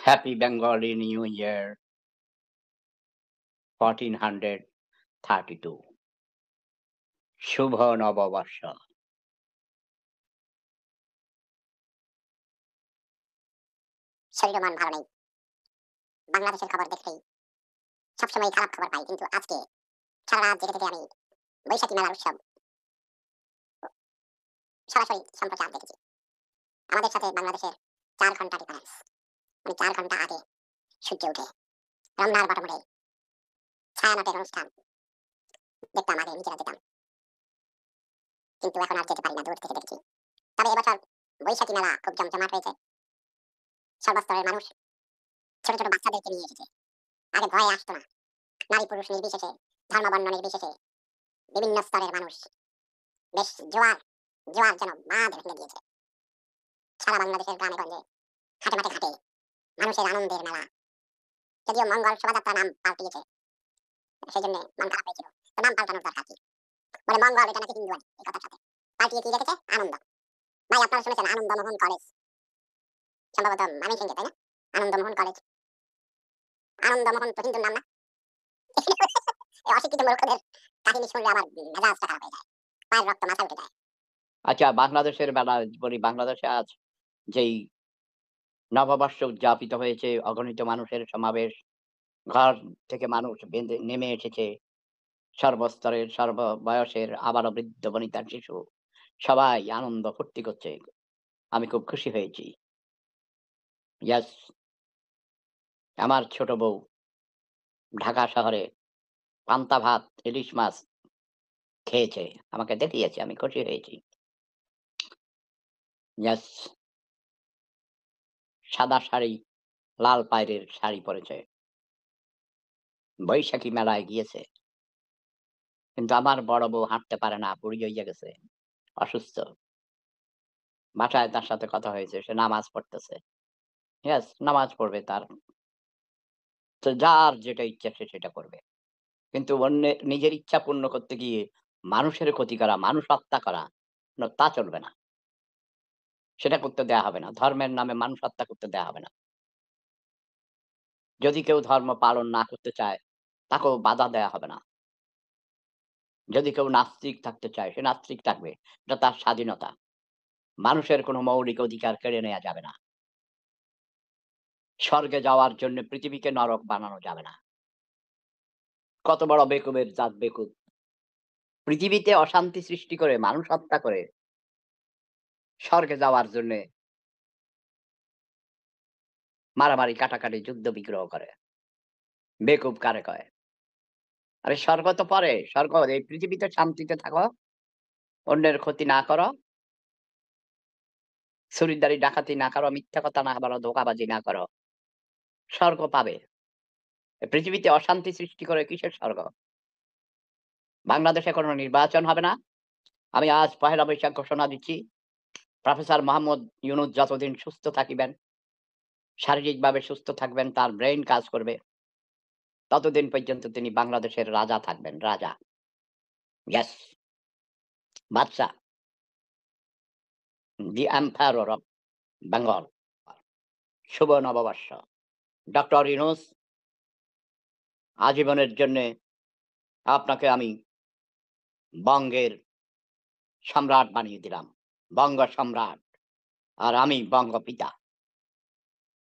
Happy Bengali New Year 1432 শুভ নববর্ষ। শরীর ও মন ভালো নেই। বাংলাদেশের খবর দেখলেই সবসময় খারাপ খবর পাই, কিন্তু আজকে সারা রাত জেগে থেকে আমি বৈশাখী মেলার উৎসব সরাসরি সম্প্রচার দেখেছি। আমাদের সাথে বাংলাদেশের 4 ঘন্টা ডিফারেন্স, মানে 4 ঘন্টা আগে সূর্য উঠে রমনার বটমূলে ছায়ানটের অনুষ্ঠান দেখতাম, আগে নিজেরা যেতাম, কিন্তু এখন আর যেতে পারি না, দূর থেকে দেখছি। তবে এবছর বৈশাখী মেলা খুব জমজমাট হয়েছে। সর্বস্তরের মানুষ ছোট ছোট বাচ্চাদেরকে নিয়ে এসেছে। আগে ভয়ে আসতো না, নারী পুরুষ নির্বিশেষে, ধর্ম বর্ণ নির্বিশেষে বিভিন্ন স্তরের মানুষ বেশ জোয়ার জোয়ার যেন বাঁধ ভেঙে দিয়েছে। সারা বাংলাদেশের গ্রামে গঞ্জে, হাটে মাঠে ঘাটে মানুষের আনন্দের মেলা। যদিও মঙ্গল শোভাযাত্রা নাম পাল্টিয়েছে, সেই জন্য মন খারাপ হয়েছিল। তো নাম পাল্টানোর দরকার কি? বলে মঙ্গল এটা নাকি হিন্দুয়ানি, এই কথার সাথে পাল্টিয়ে কি রেখেছে? আনন্দ। ভাই আপনারা শুনেছেন আনন্দমোহন কলেজ, সম্ভবত ময়মনসিংহে, তাই না? আনন্দমোহন কলেজ, আনন্দমোহন তো হিন্দুর নাম না? এই অশিক্ষিত মূর্খদের কাহিনী শুনলে আমার মেজাজটা খারাপ হয়ে যায়, পায়ের রক্ত মাথা উঠে যায়। আচ্ছা, বাংলাদেশের বেলা বলি, বাংলাদেশে আজ যেই নববর্ষ উদযাপিত হয়েছে, অগণিত মানুষের সমাবেশ, ঘর থেকে মানুষ বেঁধে নেমে এসেছে, সর্বস্তরের সর্ব বয়সের, আবারও বৃদ্ধ বনিতা শিশু সবাই আনন্দ ফুর্তি করছে। আমি খুব খুশি হয়েছি। ইয়াস, আমার ছোট বউ ঢাকা শহরে পান্তা ভাত, ইলিশ মাছ খেয়েছে, আমাকে দেখিয়েছে, আমি খুশি হয়েছি। ইয়াস, সাদা শাড়ি, লাল পায়রের শাড়ি পরেছে, বৈশাখী মেলায় গিয়েছে। কিন্তু আমার বড় বউ হাঁটতে পারে না, বুড়ি হইয়া গেছে, অসুস্থ। বাসায় তার সাথে কথা হয়েছে, সে নামাজ পড়তেছে। ইয়াস, নামাজ পড়বে তার, তো যার যেটা ইচ্ছা সে সেটা করবে। কিন্তু অন্যের নিজের ইচ্ছা পূর্ণ করতে গিয়ে মানুষের ক্ষতি করা, মানুষ হত্যা করা, তা চলবে না। সেটা করতে দেয়া হবে না। ধর্মের নামে মানুষ হত্যা করতে দেয়া হবে না। যদি কেউ ধর্ম পালন না করতে চায়, তাকেও বাধা দেয়া হবে না। যদি কেউ নাস্তিক থাকতে চায়, সে নাস্তিক থাকবে। এটা তার স্বাধীনতা। মানুষের কোনো মৌলিক অধিকার কেড়ে নেয়া যাবে না। স্বর্গে যাওয়ার জন্য পৃথিবীকে নরক বানানো যাবে না। কত বড় বেকুবের জাত বেকুব। পৃথিবীতে অশান্তি সৃষ্টি করে, মানুষ হত্যা করে, স্বর্গে যাওয়ার জন্যে মারামারি, কাটাকাটি, যুদ্ধ বিগ্রহ করে। বেকুব কারে কয়? আরে স্বর্গ তো পরে। স্বর্গ, এই পৃথিবীতে শান্তিতে থাকো, অন্যের ক্ষতি না করো, চুরিদারি ডাকাতি না করো, মিথ্যা কথা না বলো, ধোঁকাবাজি না করো, স্বর্গ পাবে। পৃথিবীতে অশান্তি সৃষ্টি করে কিসের স্বর্গ? বাংলাদেশে কোনো নির্বাচন হবে না। আমি আজ পহেলা বৈশাখ ঘোষণা দিচ্ছি, প্রফেসর মোহাম্মদ ইউনূস যতদিন সুস্থ থাকিবেন, শারীরিকভাবে সুস্থ থাকবেন, তার ব্রেইন কাজ করবে, ততদিন পর্যন্ত তিনি বাংলাদেশের রাজা থাকবেন। রাজা, ইয়েস, বাদশা, দি এম্পায়ার অফ বেঙ্গল। শুভ নববর্ষ। ডক্টর ইউনূস, আজীবনের জন্যে আপনাকে আমি বঙ্গের সম্রাট বানিয়ে দিলাম, বঙ্গ সম্রাট, আর আমি বঙ্গপিতা।